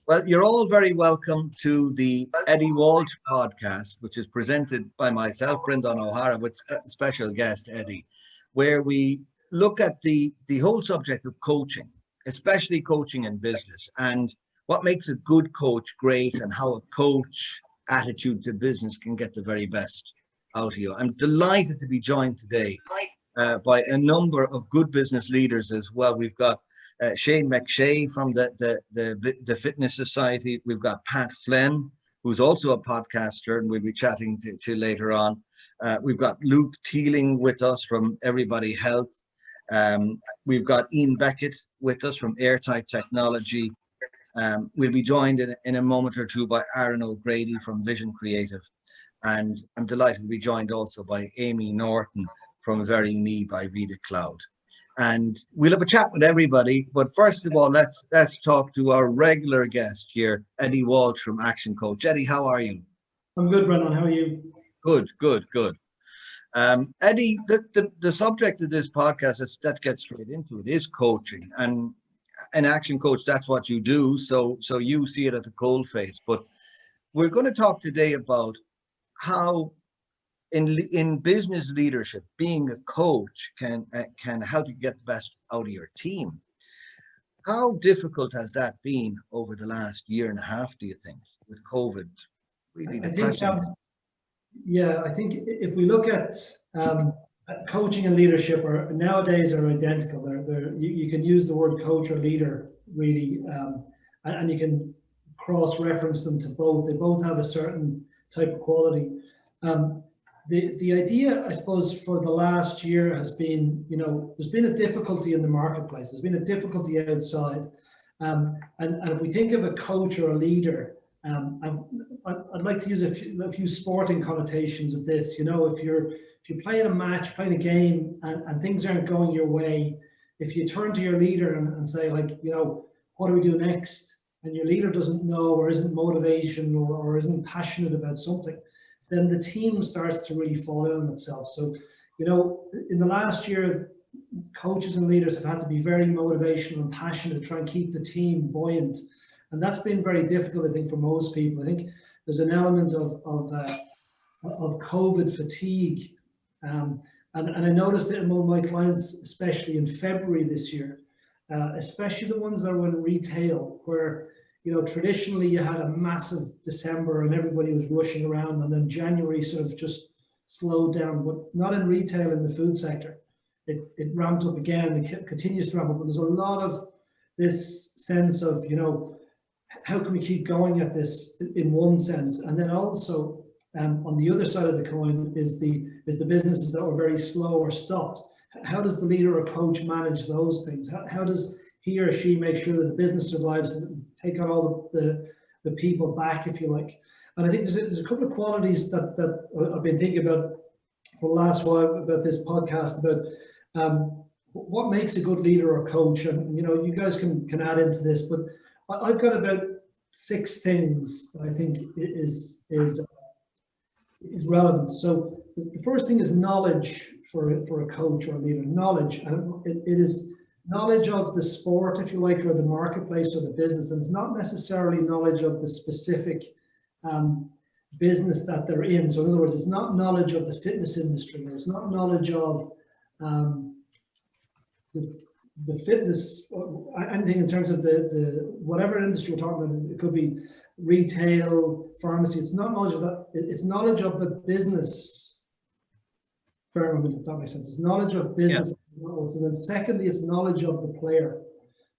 Well, you're all very welcome to the Eddie Walsh podcast, which is presented by myself, Brendan O'Hara, with a special guest, Eddie, where we look at the whole subject of coaching, especially coaching in business, and what makes a good coach great and how a coach attitude to business can get the very best out of you. I'm delighted to be joined today by a number of good business leaders as well. We've got Shane McShea from the Fitness Society. We've got Pat Flynn, who's also a podcaster, and we'll be chatting to later on. We've got Luke Teeling with us from Everybody Health. We've got Ian Beckett with us from Eirtight Technology. We'll be joined in a moment or two by Aaron O'Grady from Vision Creative. And I'm delighted to be joined also by Amy Norton from VeriMe by VidaCloud. And we'll have a chat with everybody. But first of all, let's talk to our regular guest here, Eddie Walsh from Action Coach. Eddie, how are you? I'm good, Brendan. How are you? Good. Eddie, the subject of this podcast, that gets straight into it, is coaching. And an Action Coach, that's what you do. So you see it at the coalface. But we're going to talk today about how in business leadership, being a coach can help you get the best out of your team. How difficult has that been over the last year and a half, do you think, with COVID? Really depressing. I think if we look at coaching and leadership nowadays are identical. You can use the word coach or leader really, and you can cross-reference them to both. They both have a certain type of quality. The idea, I suppose, for the last year has been, there's been a difficulty in the marketplace. There's been a difficulty outside. And if we think of a coach or a leader, I'd like to use a few sporting connotations of this. If you're playing a match, playing a game, and things aren't going your way, if you turn to your leader and say, what do we do next? And your leader doesn't know or isn't motivation or isn't passionate about something, then the team starts to really fall in on itself. So, in the last year, coaches and leaders have had to be very motivational and passionate to try and keep the team buoyant. And that's been very difficult, I think, for most people. I think there's an element of COVID fatigue. And I noticed it among my clients, especially in February this year, especially the ones that were in retail, where traditionally you had a massive December and everybody was rushing around, and then January sort of just slowed down, but not in retail, in the food sector. It ramped up again, it continues to ramp up, but there's a lot of this sense of, how can we keep going at this in one sense? And then also on the other side of the coin is the businesses that were very slow or stopped. How does the leader or coach manage those things? How does he or she make sure that the business survives and take on all the people back, if you like? And I think there's a couple of qualities that I've been thinking about for the last while about this podcast, about what makes a good leader or coach. And you guys can add into this, but I've got about 6 things that I think is relevant. So the first thing is knowledge for a coach or a leader. Knowledge, and it is knowledge of the sport, if you like, or the marketplace or the business. And it's not necessarily knowledge of the specific business that they're in. So in other words, it's not knowledge of the fitness industry, or it's not knowledge of the fitness, anything in terms of the whatever industry we're talking about. It could be retail, pharmacy. It's not knowledge of that. It's knowledge of the business. If that makes sense. It's knowledge of business. Yeah. And then secondly, it's knowledge of the player.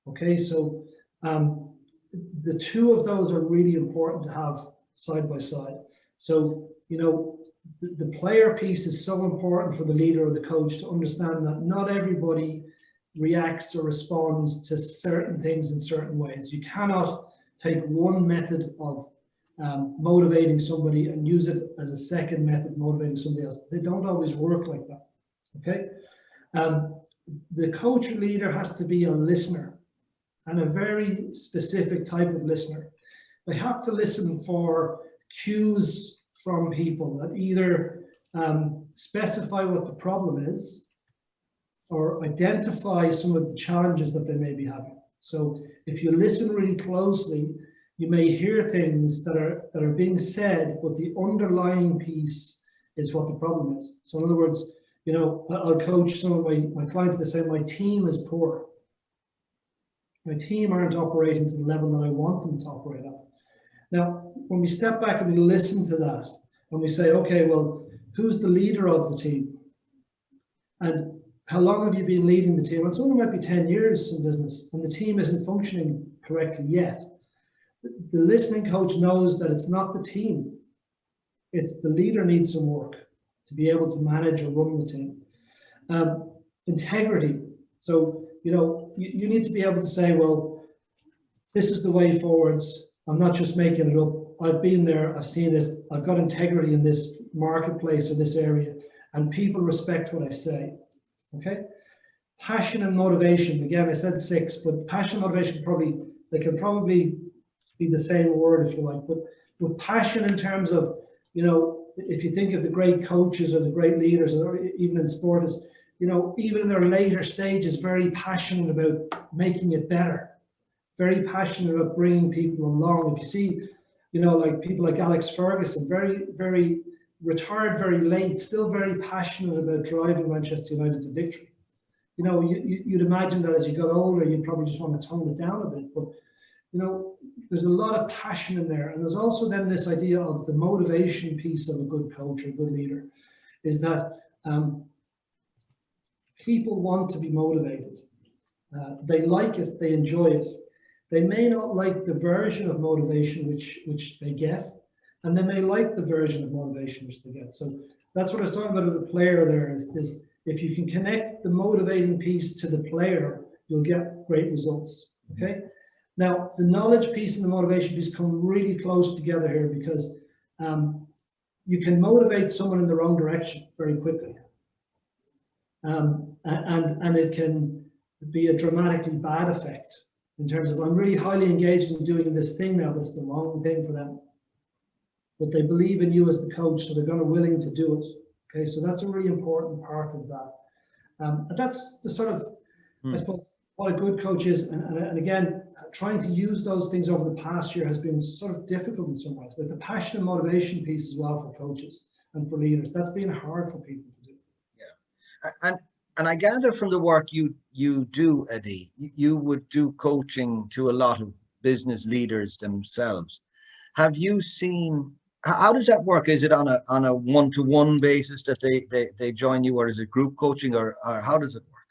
Okay, so the two of those are really important to have side by side. So the player piece is so important for the leader or the coach to understand that not everybody reacts or responds to certain things in certain ways. You cannot take one method of motivating somebody and use it as a second method motivating somebody else. They don't always work like that. Okay, the coach or leader has to be a listener, and a very specific type of listener. They have to listen for cues from people that either specify what the problem is or identify some of the challenges that they may be having. So if you listen really closely, you may hear things that are being said, but the underlying piece is what the problem is. So in other words, you know, I'll coach some of my clients, they say, my team is poor. My team aren't operating to the level that I want them to operate at. Now, when we step back and we listen to that, and we say, okay, well, who's the leader of the team? And how long have you been leading the team? And someone might be 10 years in business, and the team isn't functioning correctly yet. The listening coach knows that it's not the team. It's the leader needs some work to be able to manage or run the team. Integrity. So, you know, you need to be able to say, well, this is the way forwards. I'm not just making it up. I've been there, I've seen it. I've got integrity in this marketplace or this area, and people respect what I say. Okay? Passion and motivation. Again, I said 6, but passion and motivation they can probably be the same word if you like. But with passion in terms of, you know, if you think of the great coaches or the great leaders, or even in sport, is, you know, even in their later stages, very passionate about making it better, very passionate about bringing people along. If you see, you know, like people like Alex Ferguson, very retired very late, still very passionate about driving Manchester United to victory. You know, you'd imagine that as you got older, you'd probably just want to tone it down a bit, but you know, there's a lot of passion in there. And there's also then this idea of the motivation piece of a good coach or a good leader, is that people want to be motivated. They like it, they enjoy it. They may not like the version of motivation which they get, and they may like the version of motivation which they get. So that's what I was talking about with the player there, is if you can connect the motivating piece to the player, you'll get great results, okay? Now, the knowledge piece and the motivation piece come really close together here, because you can motivate someone in the wrong direction very quickly. And it can be a dramatically bad effect in terms of, I'm really highly engaged in doing this thing now, but it's the wrong thing for them. But they believe in you as the coach, so they're going to be willing to do it. Okay, so that's a really important part of that. And that's the sort of, I suppose, what a good coach is. And again, trying to use those things over the past year has been sort of difficult in some ways. Like the passion and motivation piece as well for coaches and for leaders, that's been hard for people to do. Yeah, and I gather from the work you do, Eddie, you would do coaching to a lot of business leaders themselves. Have you seen, how does that work? Is it on a one-to-one basis that they join you, or is it group coaching, or how does it work?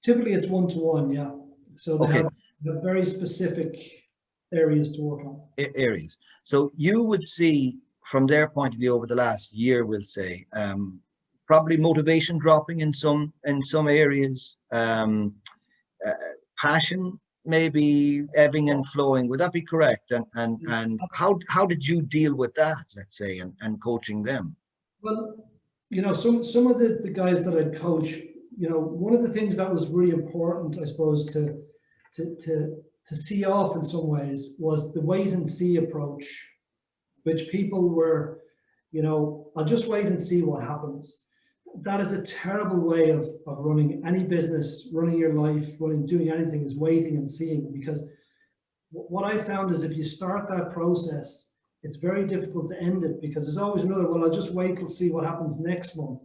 Typically it's one-to-one, yeah. So they have very specific areas to work on. Areas. So you would see from their point of view over the last year, we'll say, probably motivation dropping in some areas, passion maybe ebbing and flowing. Would that be correct? And how did you deal with that, let's say, and coaching them? Well, you know, some of the guys that I'd coach, you know, one of the things that was really important, I suppose, to see off in some ways was the wait and see approach, which people were, you know, I'll just wait and see what happens. That is a terrible way of running any business, running your life, doing anything, is waiting and seeing. Because what I found is if you start that process, it's very difficult to end it, because there's always another, well, I'll just wait till see what happens next month.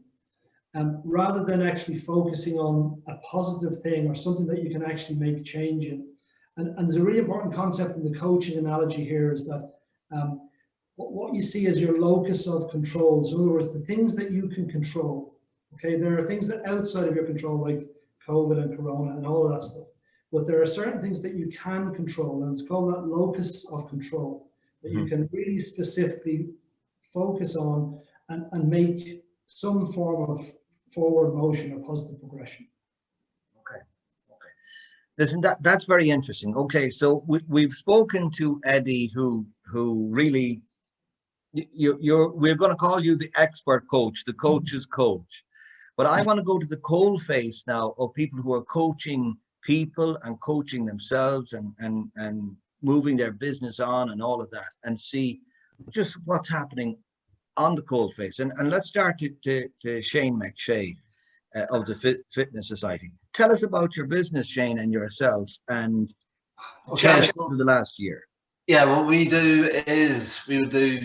Rather than actually focusing on a positive thing or something that you can actually make change in. And there's a really important concept in the coaching analogy here, is that what you see as your locus of control. So in other words, the things that you can control. Okay, there are things that outside of your control, like COVID and Corona and all of that stuff. But there are certain things that you can control, and it's called that locus of control, that you can really specifically focus on and make some form of forward motion or positive progression. Okay. Listen, that's very interesting. Okay, so we've spoken to Eddie, who really, we're going to call you the expert coach, the coach's coach. But I want to go to the cold face now of people who are coaching people and coaching themselves and moving their business on and all of that, and see just what's happening on the cold face. And let's start to Shane McShea of the Fitness Society. Tell us about your business, Shane, and yourself, and challenge over the last year. Yeah, what we do is we would do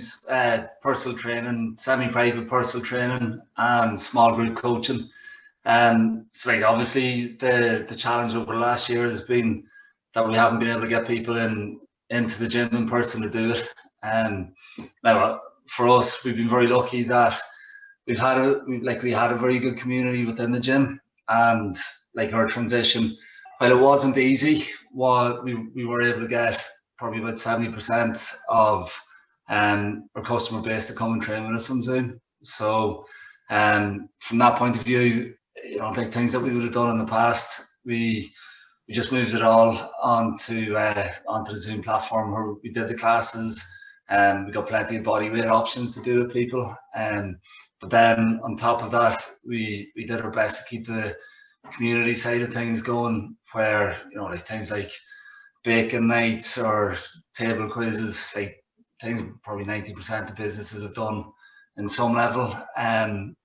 personal training, semi-private personal training, and small group coaching. So like obviously the challenge over the last year has been that we haven't been able to get people into the gym in person to do it. Now for us, we've been very lucky that we had a very good community within the gym, and like our transition, while it wasn't easy, we were able to get probably about 70% of our customer base to come and train with us on Zoom. So from that point of view, you know, like things that we would have done in the past, we just moved it all onto the Zoom platform where we did the classes, and we got plenty of body weight options to do with people. But then on top of that, we did our best to keep the community side of things going, where, you know, like things like bacon nights or table quizzes, like things probably 90% of businesses have done in some level.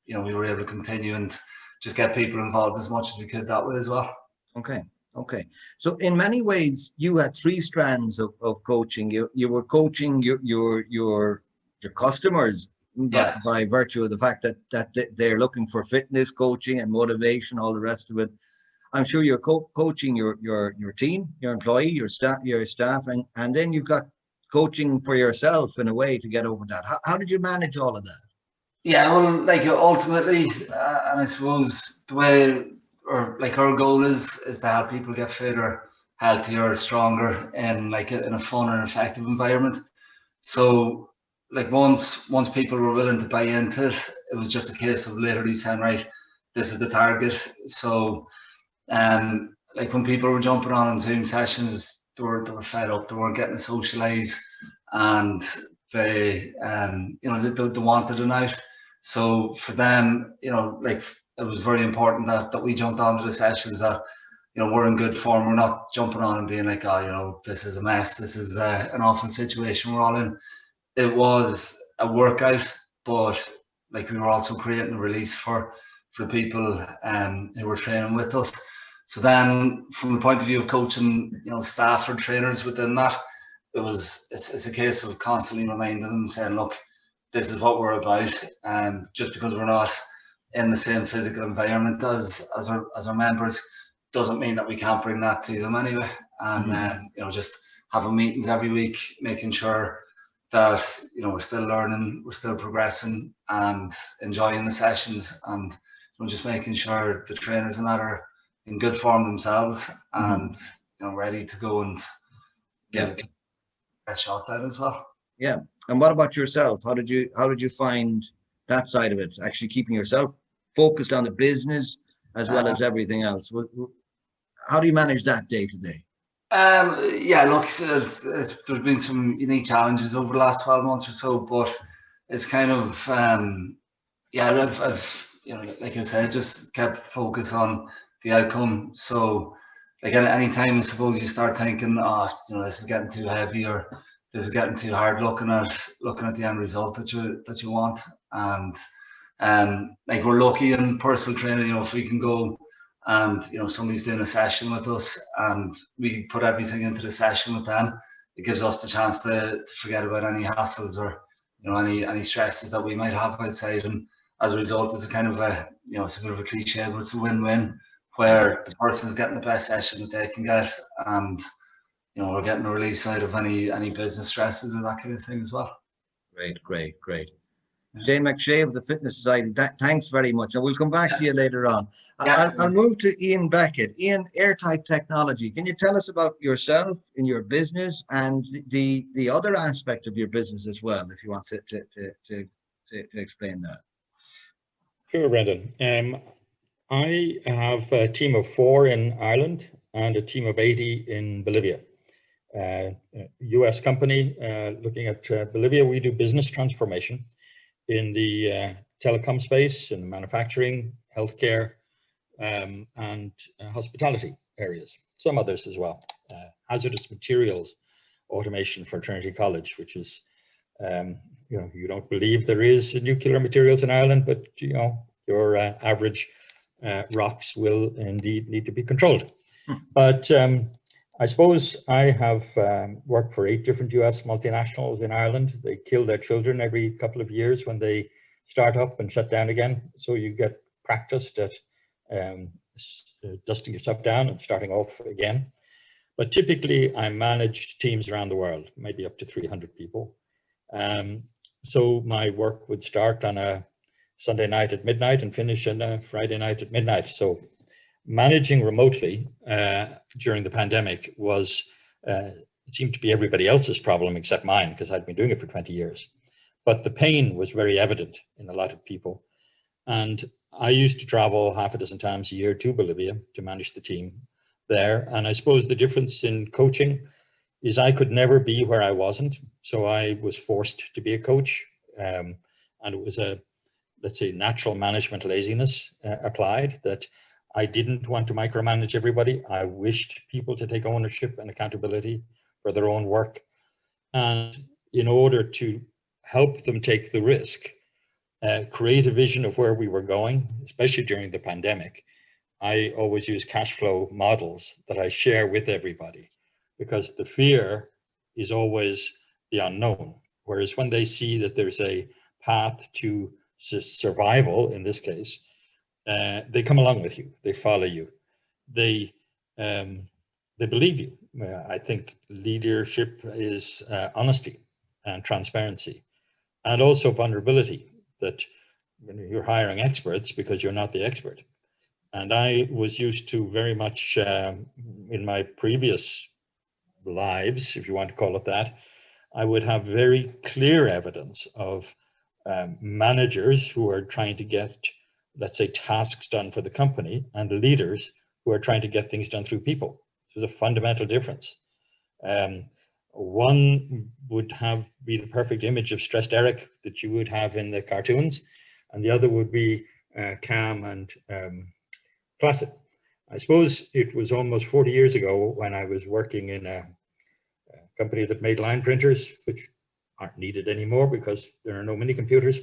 You know, we were able to continue and just get people involved as much as we could that way as well. Okay. So in many ways, you had three strands of coaching. You were coaching your customers by virtue of the fact that they're looking for fitness coaching and motivation, all the rest of it. I'm sure you're coaching your team, your employee, your staff, and then you've got coaching for yourself in a way to get over that. How did you manage all of that? Yeah, well, like ultimately, and I suppose the way, or like our goal is to help people get fitter, healthier, stronger, and like in a fun and effective environment. So like once people were willing to buy into it, it was just a case of literally saying, right, this is the target. So like when people were jumping on Zoom sessions, they were fed up, they weren't getting to socialize, and they you know, they wanted an out. So for them, you know, like it was very important that we jumped onto the sessions, that, you know, we're in good form. We're not jumping on and being like, oh, you know, this is a mess, this is an awful situation we're all in. It was a workout, but like we were also creating a release for people who were training with us. So then from the point of view of coaching, you know, staff or trainers within that, it's a case of constantly reminding them, saying, look, this is what we're about, and just because we're not in the same physical environment as our members doesn't mean that we can't bring that to them anyway. And you know, just having meetings every week, making sure that, you know, we're still learning, we're still progressing, and enjoying the sessions, and, you know, just making sure the trainers and that are in good form themselves, and, you know, ready to go and get a shot at as well. Yeah. And what about yourself? How did you find that side of it? Actually keeping yourself focused on the business as well as everything else. How do you manage that day to day? Yeah, look, there's been some unique challenges over the last 12 months or so, but it's kind of yeah, I've you know, like I said, just kept focus on the outcome. So like any time I suppose you start thinking, oh, you know, this is getting too heavy, or this is getting too hard, looking at the end result that you want. And like we're lucky in personal training, you know, if we can go and, you know, somebody's doing a session with us and we put everything into the session with them, it gives us the chance to forget about any hassles or, you know, any stresses that we might have outside. And as a result, it's a kind of a, you know, it's a bit of a cliche, but it's a win-win, where the person's getting the best session that they can get, and, you know, we're getting a release out of any business stresses or that kind of thing as well. Great. Shane McShea of the Fitness Society, thanks very much. And we'll come back to you later on. I'll move to Ian Beckett. Ian, Eirtight Technology. Can you tell us about yourself in your business and the other aspect of your business as well, if you want to explain that? Sure, Brendan. I have a team of 4 in Ireland and a team of 80 in Bolivia. US company looking at Bolivia. We do business transformation in the telecom space, in manufacturing, healthcare, and hospitality areas. Some others as well. Hazardous materials automation for Trinity College, which is, you know, you don't believe there is nuclear materials in Ireland, but, you know, your average rocks will indeed need to be controlled. But I suppose I have worked for 8 different US multinationals in Ireland. They kill their children every couple of years when they start up and shut down again. So you get practiced at dusting yourself down and starting off again. But typically I managed teams around the world, maybe up to 300 people. So my work would start on a Sunday night at midnight and finish on a Friday night at midnight. So managing remotely during the pandemic was, it seemed to be everybody else's problem except mine, because I'd been doing it for 20 years. But the pain was very evident in a lot of people. And I used to travel half a dozen times a year to Bolivia to manage the team there. And I suppose the difference in coaching is I could never be where I wasn't. So I was forced to be a coach. And it was a, let's say, natural management laziness applied, that I didn't want to micromanage everybody. I wished people to take ownership and accountability for their own work. And in order to help them take the risk, create a vision of where we were going, especially during the pandemic, I always use cash flow models that I share with everybody, because the fear is always the unknown. Whereas when they see that there's a path to survival, in this case, they come along with you, they follow you, they believe you. I think leadership is honesty and transparency, and also vulnerability, that when you're hiring experts because you're not the expert. And I was used to very much in my previous lives, if you want to call it that, I would have very clear evidence of managers who are trying to get, let's say, tasks done for the company, and leaders who are trying to get things done through people. So there's a fundamental difference. One would be the perfect image of stressed Eric that you would have in the cartoons, and the other would be calm and placid. I suppose it was almost 40 years ago when I was working in a company that made line printers, which aren't needed anymore because there are no mini computers,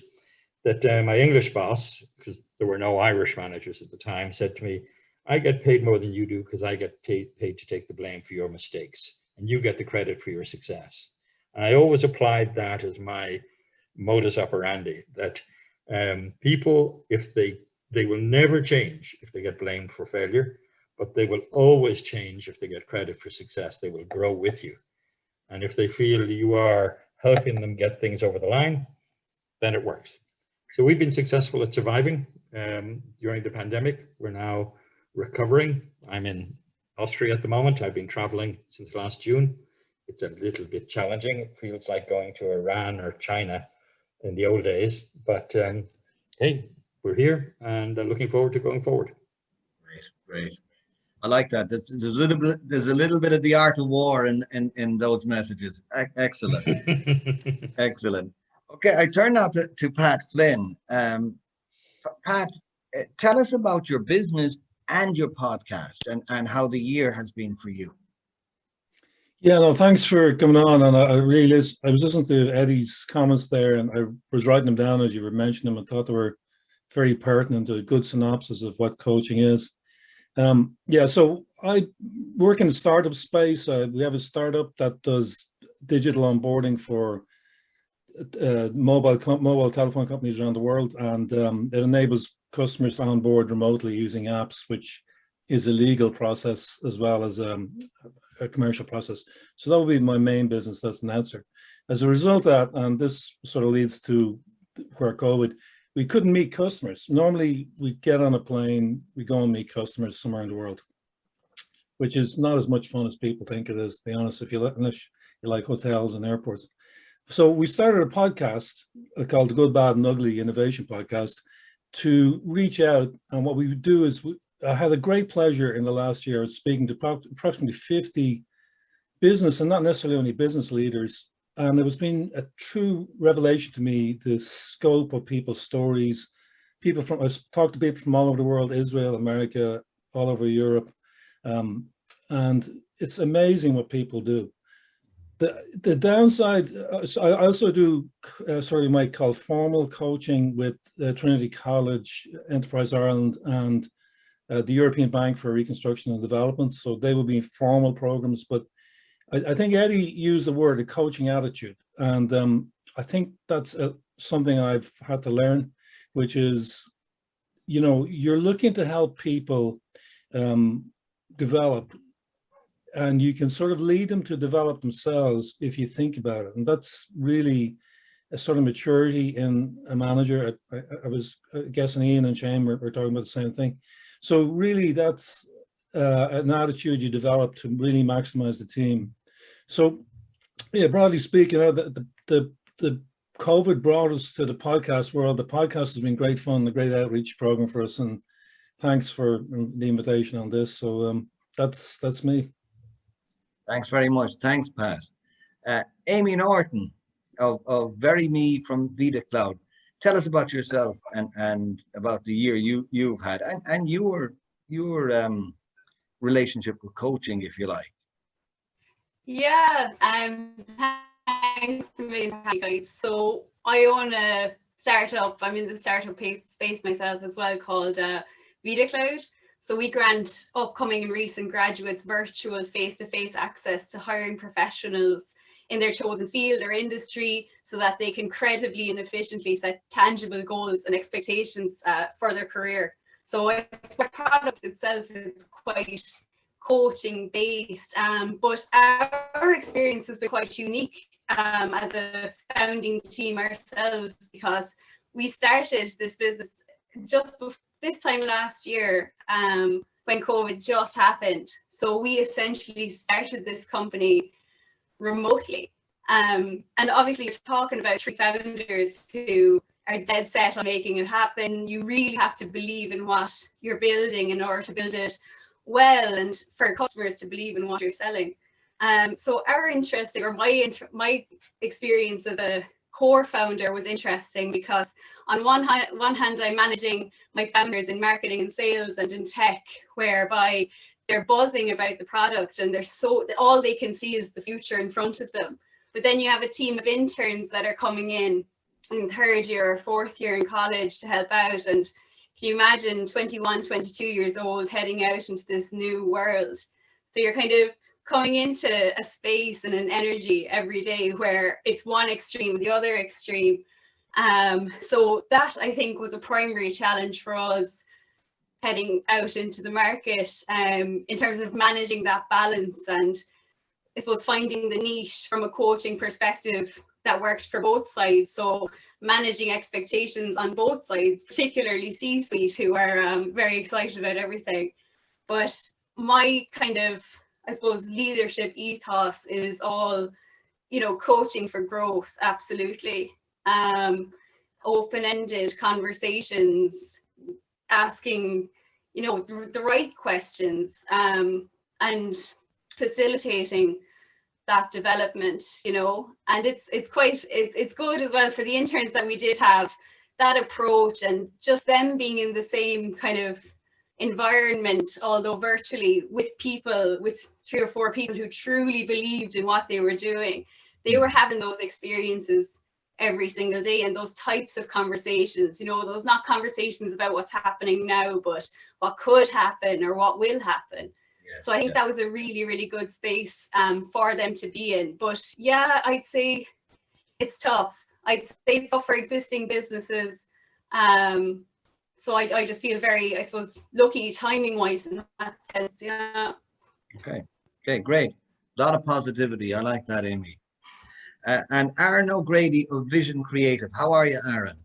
that my English boss, because there were no Irish managers at the time, said to me, I get paid more than you do because I get paid to take the blame for your mistakes, and you get the credit for your success. And I always applied that as my modus operandi, that people, if they will never change if they get blamed for failure, but they will always change if they get credit for success. They will grow with you. And if they feel you are helping them get things over the line, then it works. So we've been successful at surviving during the pandemic. We're now recovering. I'm in Austria at the moment. I've been traveling since last June. It's a little bit challenging. It feels like going to Iran or China in the old days, but hey, we're here and looking forward to going forward. Great. I like that. There's a little bit of the art of war in those messages. Excellent. Excellent. Okay, I turn now to Pat Flynn. Pat, tell us about your business and your podcast and how the year has been for you. Yeah, no, thanks for coming on. And I was listening to Eddie's comments there, and I was writing them down as you were mentioning them, and thought they were very pertinent, a good synopsis of what coaching is. Yeah, so I work in the startup space. We have a startup that does digital onboarding for mobile telephone companies around the world, and it enables customers to onboard remotely using apps, which is a legal process as well as a commercial process. So that would be my main business, that's Nettzer. As a result of that, and this sort of leads to where COVID, we couldn't meet customers. Normally we get on a plane, we go and meet customers somewhere in the world, which is not as much fun as people think it is, to be honest, unless you like hotels and airports. So we started a podcast called the Good, Bad and Ugly Innovation Podcast to reach out. And what we would do is I had a great pleasure in the last year of speaking to approximately 50 business, and not necessarily only business leaders. And it has been a true revelation to me, the scope of people's stories. I've talked to people from all over the world, Israel, America, all over Europe. And it's amazing what people do. The downside, I also do sort of you might call formal coaching with Trinity College, Enterprise Ireland, and the European Bank for Reconstruction and Development. So they will be formal programs, but I think Eddie used the word, the coaching attitude. And I think that's something I've had to learn, which is, you know, you're looking to help people develop, and you can sort of lead them to develop themselves if you think about it. And that's really a sort of maturity in a manager. I was guessing Ian and Shane were talking about the same thing. So really that's an attitude you develop to really maximize the team. So yeah, broadly speaking, the COVID brought us to the podcast world. The podcast has been great fun, a great outreach program for us, and thanks for the invitation on this. So that's me. Thanks very much. Thanks, Pat. Amy Norton of VeriMe from VidaCloud. Tell us about yourself and about the year you've had and your relationship with coaching, if you like. Yeah, thanks to me, guys. So I own a startup. I'm in the startup space myself as well, called VidaCloud. So we grant upcoming and recent graduates virtual face-to-face access to hiring professionals in their chosen field or industry so that they can credibly and efficiently set tangible goals and expectations for their career. So the product itself is quite coaching based, but our experience has been quite unique as a founding team ourselves, because we started this business just this time last year when COVID just happened. So we essentially started this company remotely. And obviously you're talking about 3 founders who are dead set on making it happen. You really have to believe in what you're building in order to build it well, and for customers to believe in what you're selling. So our interesting, or my experience as a core founder was interesting, because on one hand I'm managing my founders in marketing and sales and in tech, whereby they're buzzing about the product and all they can see is the future in front of them. But then you have a team of interns that are coming in 3rd year or 4th year in college to help out, and can you imagine 21, 22 years old heading out into this new world? So you're kind of coming into a space and an energy every day where it's one extreme, the other extreme. So that, I think, was a primary challenge for us heading out into the market, in terms of managing that balance, and I suppose finding the niche from a coaching perspective that worked for both sides. So managing expectations on both sides, particularly C-suite, who are very excited about everything. But my kind of, I suppose, leadership ethos is all, you know, coaching for growth, absolutely. Open-ended conversations, asking, you know, the right questions, and facilitating that development, you know. And it's good as well for the interns that we did have, that approach, and just them being in the same kind of environment, although virtually, with people, with 3 or 4 people who truly believed in what they were doing. They were having those experiences every single day, and those types of conversations, you know, those not conversations about what's happening now, but what could happen or what will happen. Yes, so I think that was a really, really good space for them to be in. But yeah, I'd say it's tough. I'd say it's tough for existing businesses. So I just feel very, I suppose, lucky timing wise in that sense. Yeah. Okay, great. A lot of positivity. I like that, Amy. And Aaron O'Grady of Vision Creative. How are you, Aaron?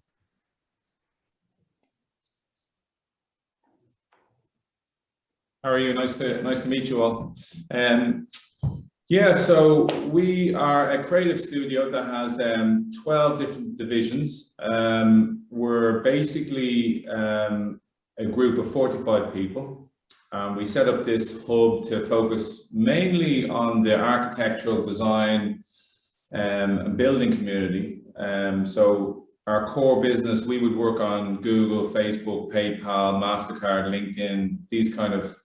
How are you? Nice to meet you all. Yeah, so we are a creative studio that has 12 different divisions. We're basically a group of 45 people. We set up this hub to focus mainly on the architectural design and building community. So our core business, we would work on Google, Facebook, PayPal, MasterCard, LinkedIn, these kind of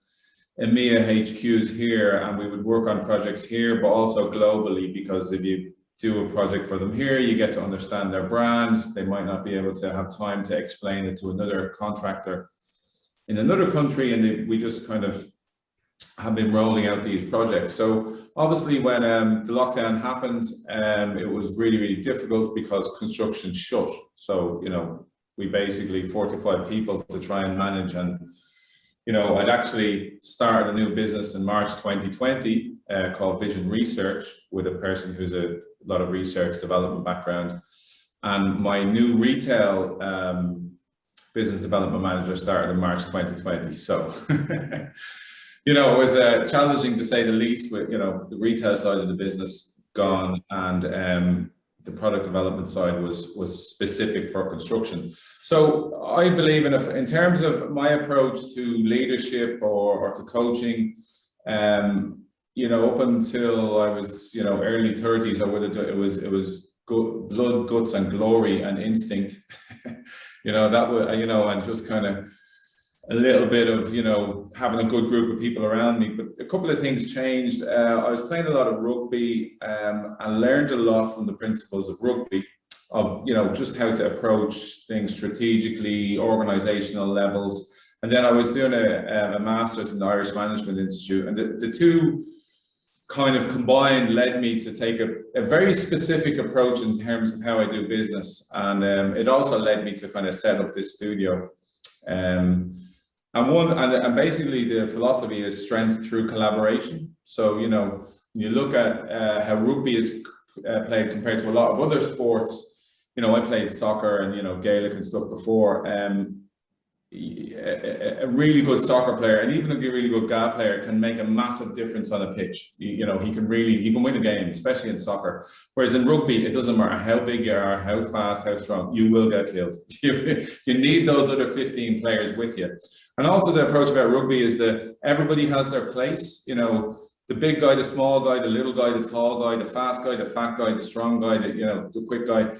EMEA HQs here, and we would work on projects here, but also globally, because if you do a project for them here, you get to understand their brand. They might not be able to have time to explain it to another contractor in another country, and we just kind of have been rolling out these projects. So obviously when the lockdown happened, it was really, really difficult because construction shut. So, you know, we basically 45 people to try and manage. And, you know, I'd actually started a new business in March 2020 called Vision Research, with a person who's a lot of research development background. And my new retail business development manager started in March 2020. So, you know, it was challenging to say the least, with, you know, the retail side of the business gone, and the product development side was specific for construction. So I believe in terms of my approach to leadership or to coaching, you know, up until I was, you know, early 30s, I would have done, it was good, blood, guts, and glory and instinct. You know, that would, you know, and just kind of a little bit of, you know, having a good group of people around me. But a couple of things changed. I was playing a lot of rugby and learned a lot from the principles of rugby, of, you know, just how to approach things strategically, organizational levels. And then I was doing a master's in the Irish Management Institute, and the two kind of combined led me to take a very specific approach in terms of how I do business. And it also led me to kind of set up this studio. And basically the philosophy is strength through collaboration. So, you know, when you look at how rugby is played compared to a lot of other sports, you know, I played soccer and, you know, Gaelic and stuff before. A really good soccer player, and even a really good GA player, can make a massive difference on a pitch. You know, he can win a game, especially in soccer. Whereas in rugby, it doesn't matter how big you are, how fast, how strong, you will get killed. You need those other 15 players with you. And also the approach about rugby is that everybody has their place. You know, the big guy, the small guy, the little guy, the tall guy, the fast guy, the fat guy, the strong guy, the, you know, the quick guy.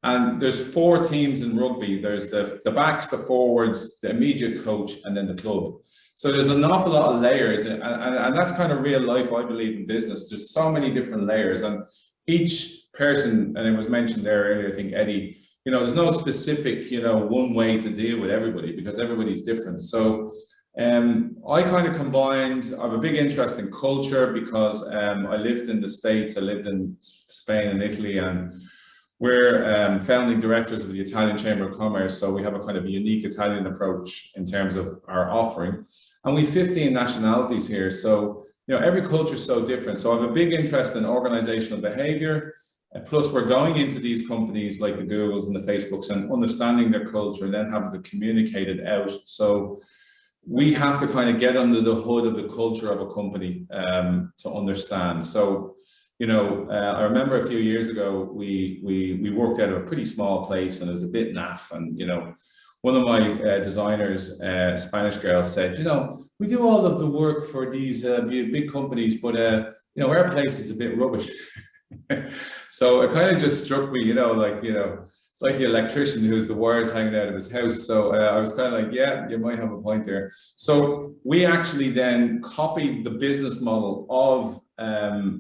And there's 4 teams in rugby. There's the backs, the forwards, the immediate coach, and then the club. So there's an awful lot of layers, and that's kind of real life, I believe, in business. There's so many different layers, and each person, and it was mentioned there earlier, I think, Eddie, you know, there's no specific, you know, one way to deal with everybody, because everybody's different. So I kind of combined, I have a big interest in culture, because I lived in the States, I lived in Spain and Italy, and we're founding directors of the Italian Chamber of Commerce, so we have a kind of unique Italian approach in terms of our offering. And we have 15 nationalities here, so, you know, every culture is so different. So I have a big interest in organizational behavior, plus we're going into these companies like the Googles and the Facebooks and understanding their culture and then having to communicate it out. So we have to kind of get under the hood of the culture of a company to understand. So, you know, I remember a few years ago, we worked out of a pretty small place, and it was a bit naff. And, you know, one of my designers, Spanish girl, said, you know, we do all of the work for these big companies, but, you know, our place is a bit rubbish. So it kind of just struck me, you know, like, you know, it's like the electrician who's the wires hanging out of his house. So I was kind of like, yeah, you might have a point there. So we actually then copied the business model of,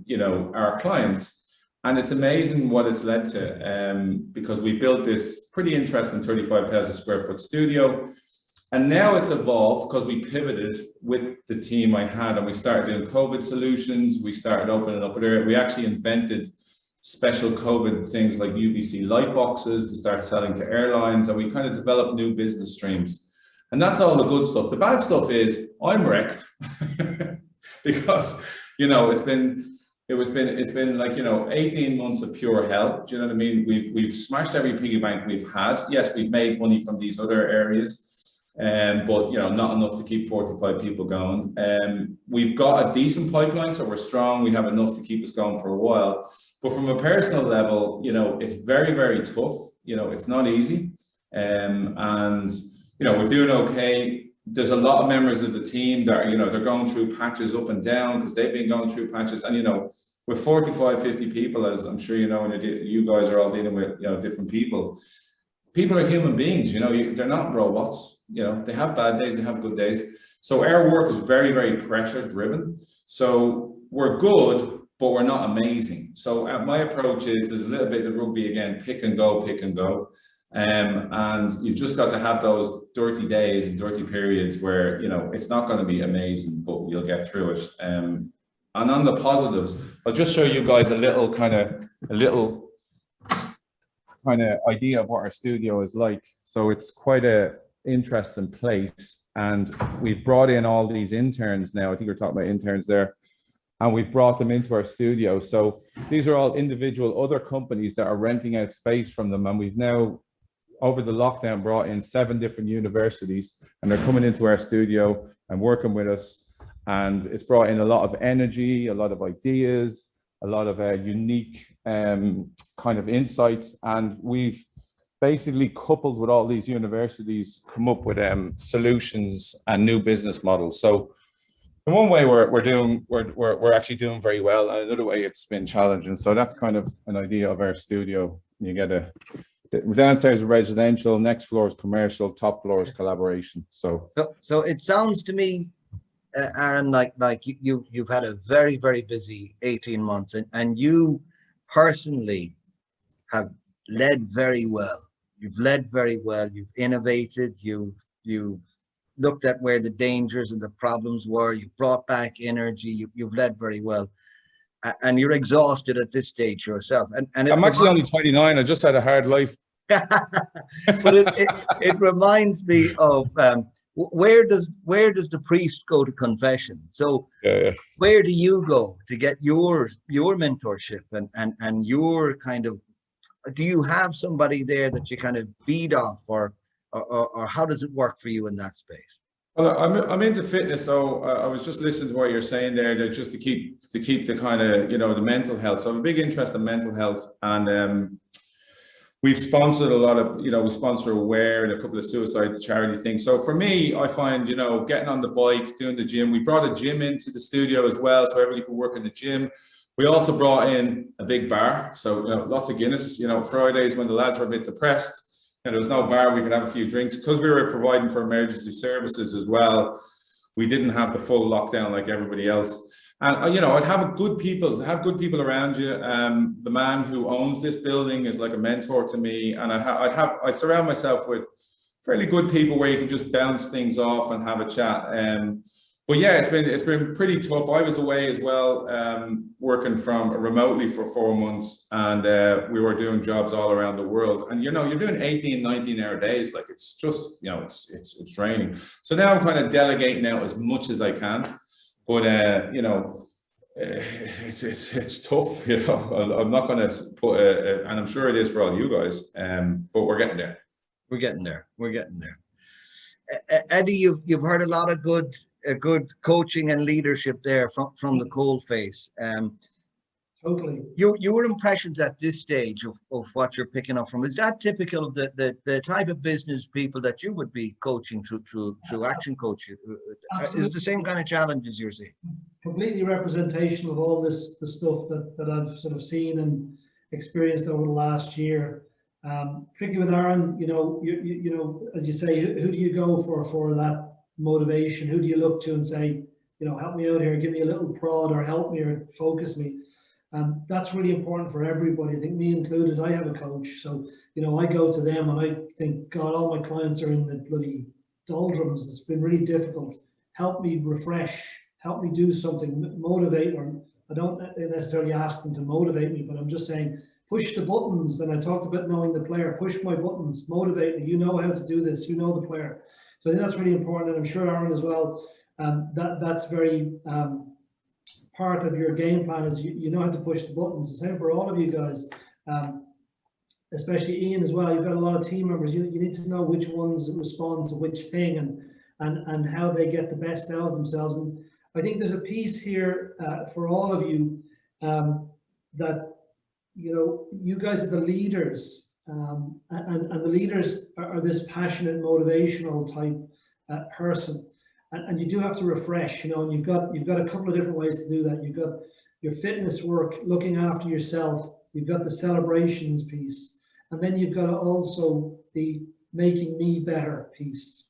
you know, our clients, and it's amazing what it's led to, because we built this pretty interesting 35,000 square foot studio, and now it's evolved because we pivoted with the team I had, and we started doing COVID solutions. We started opening up there. We actually invented special COVID things like UVC light boxes to start selling to airlines, and we kind of developed new business streams. And that's all the good stuff. The bad stuff is I'm wrecked because, you know, it's been like, you know, 18 months of pure hell. Do you know what I mean? We've smashed every piggy bank we've had. Yes, we've made money from these other areas, but, you know, not enough to keep 45 people going. We've got a decent pipeline, so we're strong. We have enough to keep us going for a while. But from a personal level, you know, it's very, very tough. You know, it's not easy. And, you know, we're doing okay. There's a lot of members of the team that are, you know, they're going through patches up and down because they've been going through patches. And, you know, with 45, 50 people, as I'm sure you know, and you guys are all dealing with, you know, different people. People are human beings, you know, they're not robots. You know, they have bad days, they have good days. So our work is very, very pressure driven. So we're good, but we're not amazing. So my approach is, there's a little bit of rugby again, pick and go, pick and go. And you've just got to have those dirty days and dirty periods where, you know, it's not going to be amazing, but you'll get through it. And on the positives, I'll just show you guys a little kind of idea of what our studio is like. So it's quite a interesting place, and we've brought in all these interns now. I think we're talking about interns there, and we've brought them into our studio. So these are all individual other companies that are renting out space from them, and we've now, over the lockdown, brought in 7 different universities, and they're coming into our studio and working with us. And it's brought in a lot of energy, a lot of ideas, a lot of unique kind of insights. And we've basically, coupled with all these universities, come up with solutions and new business models. So in one way we're actually doing very well, and another way it's been challenging. So that's kind of an idea of our studio. You get downstairs is residential, next floor is commercial, top floor is collaboration. So it sounds to me, Aaron, like you've had a very, very busy 18 months, and you personally have led very well. You've led very well. You've innovated. You've looked at where the dangers and the problems were. You've brought back energy. You've led very well, and you're exhausted at this stage yourself. And I'm actually only 29. I just had a hard life. But it reminds me of where does the priest go to confession? So where do you go to get your mentorship and your kind of, do you have somebody there that you kind of feed off, or how does it work for you in that space? Well, I'm into fitness, so I was just listening to what you're saying there, that just to keep the kind of, you know, the mental health. So I have a big interest in mental health, and we've sponsored a lot of, you know, we sponsor Aware and a couple of suicide charity things. So for me, I find, you know, getting on the bike, doing the gym. We brought a gym into the studio as well, so everybody could work in the gym. We also brought in a big bar, so, you know, lots of Guinness. You know, Fridays when the lads were a bit depressed and there was no bar, we could have a few drinks. Because we were providing for emergency services as well, we didn't have the full lockdown like everybody else. And, you know, I'd have good people around you. The man who owns this building is like a mentor to me, and I surround myself with fairly good people where you can just bounce things off and have a chat. But yeah, it's been pretty tough. I was away as well, working from remotely for 4 months, and we were doing jobs all around the world. And, you know, you're doing 18, 19-hour days. Like, it's just, you know, it's draining. So now I'm kind of delegating out as much as I can. But, you know, it's tough, you know. I'm not going to put and I'm sure it is for all you guys, but we're getting there. We're getting there. Eddie, you've heard a lot of good coaching and leadership there from the cold face. Totally. Your impressions at this stage of what you're picking up from, is that typical of the type of business people that you would be coaching through action coaching? Is it the same kind of challenges you're seeing? Completely representation of all the stuff that I've sort of seen and experienced over the last year. Particularly with Aaron, you know, as you say, who do you go for that motivation? Who do you look to and say, you know, help me out here, give me a little prod, or help me, or focus me? That's really important for everybody. I think, me included, I have a coach. So, you know, I go to them and I think, God, all my clients are in the bloody doldrums. It's been really difficult. Help me refresh, help me do something, motivate. Or I don't necessarily ask them to motivate me, but I'm just saying, push the buttons. And I talked about knowing the player, push my buttons, motivate me. You know how to do this, you know the player. So I think that's really important. And I'm sure Aaron as well, that's very part of your game plan, is you know how to push the buttons. The same for all of you guys, especially Ian as well. You've got a lot of team members. You need to know which ones respond to which thing, and how they get the best out of themselves. And I think there's a piece here for all of you, that, you know, you guys are the leaders, and the leaders are this passionate, motivational type person. And you do have to refresh, you know, and you've got a couple of different ways to do that. You've got your fitness work, looking after yourself. You've got the celebrations piece, and then you've got also the making me better piece.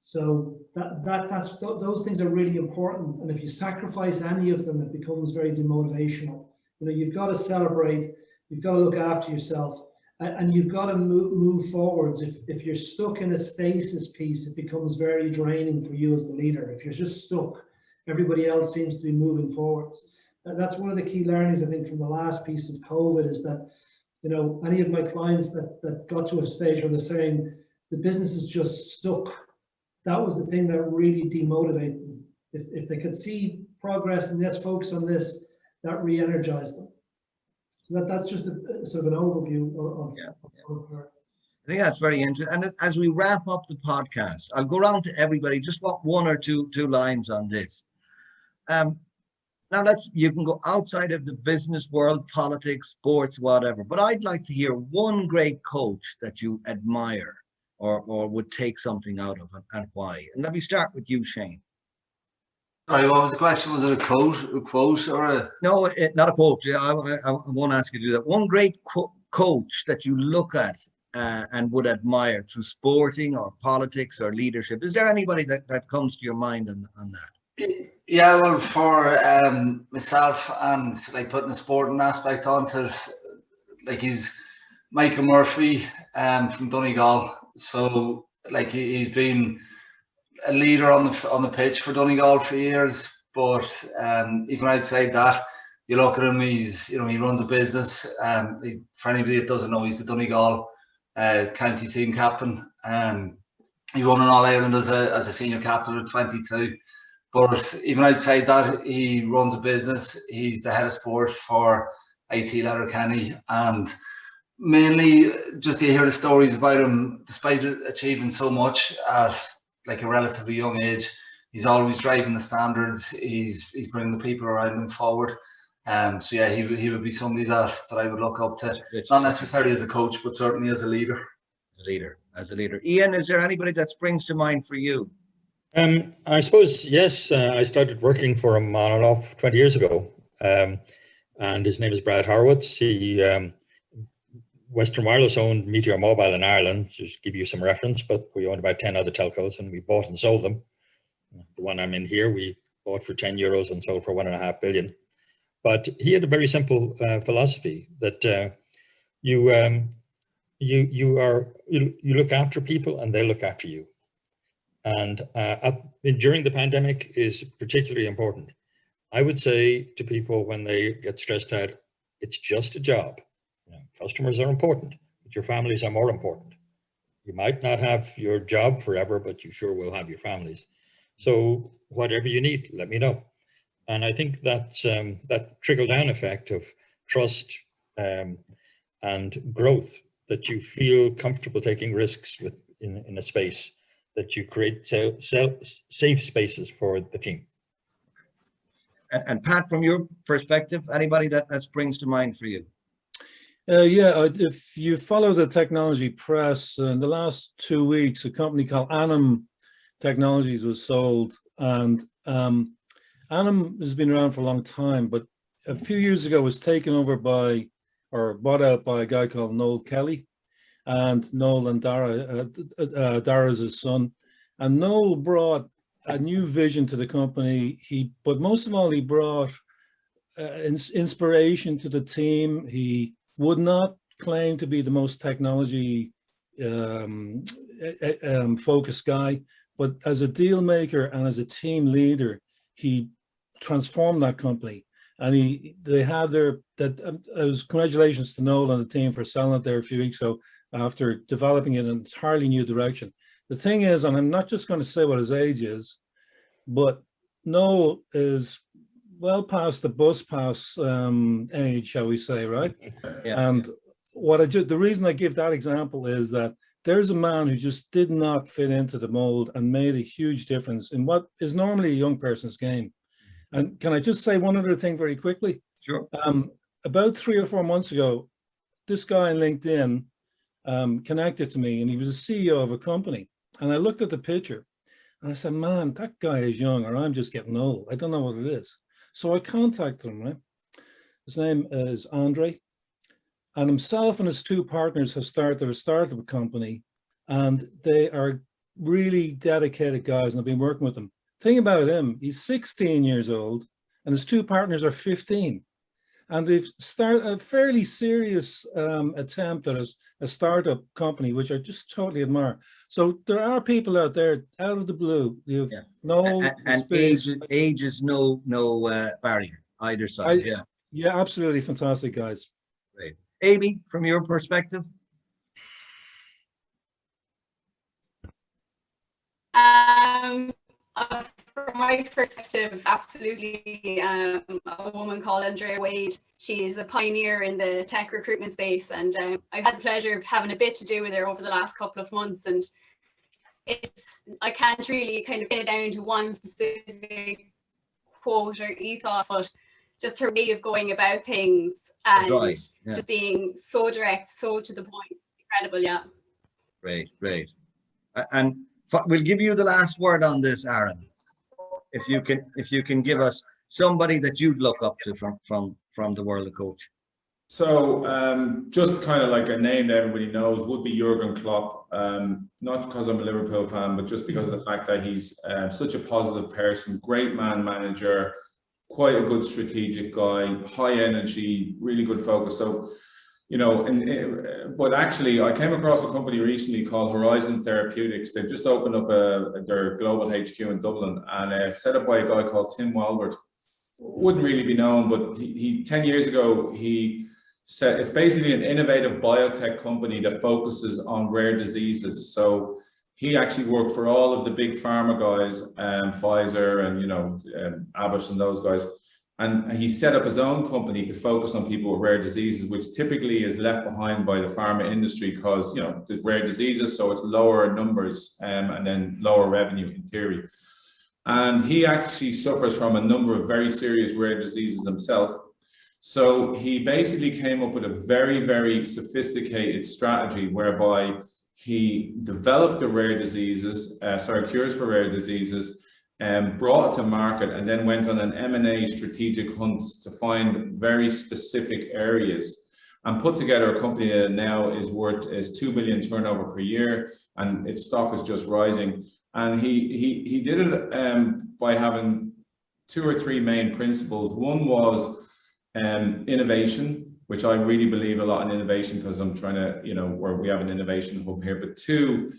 So that's those things are really important. And if you sacrifice any of them, it becomes very demotivational. You know, you've got to celebrate. You've got to look after yourself, and you've got to move forwards. If you're stuck in a stasis piece, it becomes very draining for you as the leader. If you're just stuck, everybody else seems to be moving forwards. And that's one of the key learnings, I think, from the last piece of COVID, is that, you know, any of my clients that got to a stage where they're saying the business is just stuck, that was the thing that really demotivated them. If they could see progress and let's focus on this, that re-energized them. So that's just a sort of an overview of I think that's very interesting. And as we wrap up the podcast, I'll go around to everybody, just want one or two lines on this. Now you can go outside of the business world, politics, sports, whatever, but I'd like to hear one great coach that you admire or would take something out of it, and why. And let me start with you, Shane. Sorry, what was the question? Was it a quote or a? No, not a quote. Yeah, I won't ask you to do that. One great coach that you look at and would admire through sporting or politics or leadership. Is there anybody that comes to your mind on that? Yeah, well, for myself and like putting a sporting aspect onto it, like he's Michael Murphy from Donegal. So like he's been a leader on the pitch for Donegal for years, but even outside that, you look at him, he runs a business. For anybody that doesn't know, he's the Donegal county team captain. He won an All Ireland as a senior captain at 22. But even outside that, he runs a business. He's the head of sport for IT Letterkenny, and mainly just to hear the stories about him, despite achieving so much at like a relatively young age, he's always driving the standards. He's bringing the people around him forward. So yeah, he would be somebody that I would look up to, not necessarily as a coach, but certainly as a leader. As a leader. Ian, is there anybody that springs to mind for you? I suppose, yes, I started working for him on and off 20 years ago. And his name is Brad Horowitz. He Western Wireless owned Meteor Mobile in Ireland, just to give you some reference, but we owned about 10 other telcos and we bought and sold them. The one I'm in here, we bought for €10 and sold for 1.5 billion. But he had a very simple philosophy that you look after people and they look after you. And during the pandemic is particularly important. I would say to people when they get stressed out, it's just a job. You know, customers are important, but your families are more important. You might not have your job forever, but you sure will have your families. So whatever you need, let me know. And I think that's that trickle-down effect of trust and growth, that you feel comfortable taking risks with in a space, that you create safe spaces for the team. And Pat, from your perspective, anybody that springs to mind for you? Yeah, if you follow the technology press, in the last 2 weeks, a company called Anum Technologies was sold, and Anum has been around for a long time, but a few years ago was taken over by, or bought out by a guy called Noel Kelly, and Noel and Dara's his son, and Noel brought a new vision to the company. But most of all, he brought inspiration to the team. He would not claim to be the most technology focused guy, but as a deal maker and as a team leader, he transformed that company. And they had congratulations to Noel and the team for selling it there a few weeks ago after developing it in an entirely new direction. The thing is, and I'm not just going to say what his age is, but Noel is well past the bus pass age, shall we say, right? Yeah. And the reason I give that example is that there's a man who just did not fit into the mold and made a huge difference in what is normally a young person's game. And can I just say one other thing very quickly? Sure. About 3 or 4 months ago, this guy on LinkedIn connected to me, and he was a CEO of a company. And I looked at the picture and I said, man, that guy is young, or I'm just getting old. I don't know what it is. So I contacted him, right? His name is Andre, and himself and his 2 partners have started a startup company, and they are really dedicated guys, and I've been working with them. Thing about him, he's 16 years old and his 2 partners are 15. and they've started a fairly serious attempt at a startup company, which I just totally admire. So there are people out there out of the blue. You've no and age is no barrier either side. Yeah, absolutely fantastic, guys. Great. Amy, from your perspective. From my perspective, absolutely. A woman called Andrea Wade. She is a pioneer in the tech recruitment space, and I've had the pleasure of having a bit to do with her over the last couple of months. And I can't really kind of pin it down to one specific quote or ethos, but just her way of going about things and just being so direct, so to the point. Incredible, yeah. Great. And we'll give you the last word on this, Aaron. If you can give us somebody that you'd look up to from the world of coach. So just kind of like a name that everybody knows would be Jurgen Klopp. Not because I'm a Liverpool fan, but just because of the fact that he's such a positive person, great manager, quite a good strategic guy, high energy, really good focus. So, you know, but actually I came across a company recently called Horizon Therapeutics. They've just opened up their global HQ in Dublin, and set up by a guy called Tim Walbert. Wouldn't really be known, but he 10 years ago, he said it's basically an innovative biotech company that focuses on rare diseases. So he actually worked for all of the big pharma guys, Pfizer and Abbott and those guys. And he set up his own company to focus on people with rare diseases, which typically is left behind by the pharma industry because, you know, there's rare diseases, so it's lower numbers and then lower revenue in theory. And he actually suffers from a number of very serious rare diseases himself. So he basically came up with a very, very sophisticated strategy whereby he developed the rare diseases, cures for rare diseases, brought it to market, and then went on an M&A strategic hunt to find very specific areas and put together a company that now is 2 billion turnover per year, and its stock is just rising. And he did it by having 2 or 3 main principles. One was innovation, which I really believe a lot in innovation because I'm trying to, where we have an innovation hub here. But 2,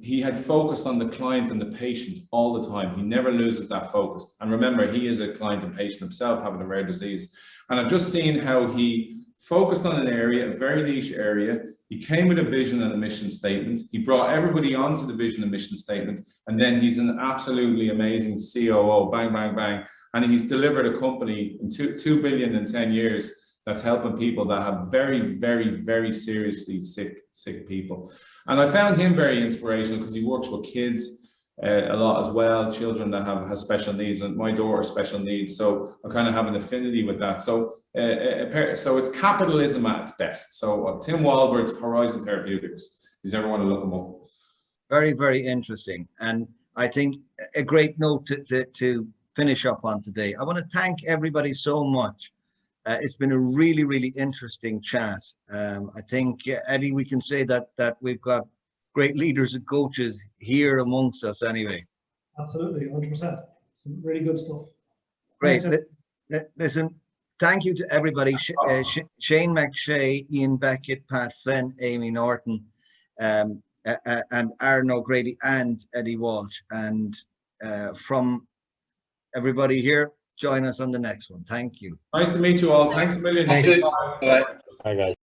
he had focused on the client and the patient all the time. He never loses that focus. And remember, he is a client and patient himself, having a rare disease. And I've just seen how he focused on an area, a very niche area. He came with a vision and a mission statement. He brought everybody onto the vision and mission statement. And then he's an absolutely amazing COO, bang, bang, bang. And he's delivered a company in 2 billion in 10 years that's helping people that have very, very, very seriously sick people. And I found him very inspirational because he works with kids a lot as well, children that have special needs, and my daughter has special needs. So I kind of have an affinity with that. So so it's capitalism at its best. So Tim Walbert's Horizon Therapeutics, if you ever want to look him up. Very, very interesting. And I think a great note to finish up on today. I want to thank everybody so much. It's been a really, really interesting chat. I think, Eddie, we can say that we've got great leaders and coaches here amongst us anyway. Absolutely, 100%. Some really good stuff. Great. Listen, thank you to everybody. Shane McShea, Ian Beckett, Pat Flynn, Amy Norton, and Aaron O'Grady and Eddie Walsh. And from everybody here, join us on the next one. Thank you. Nice to meet you all. Thanks a million. Thank you. Hi, guys.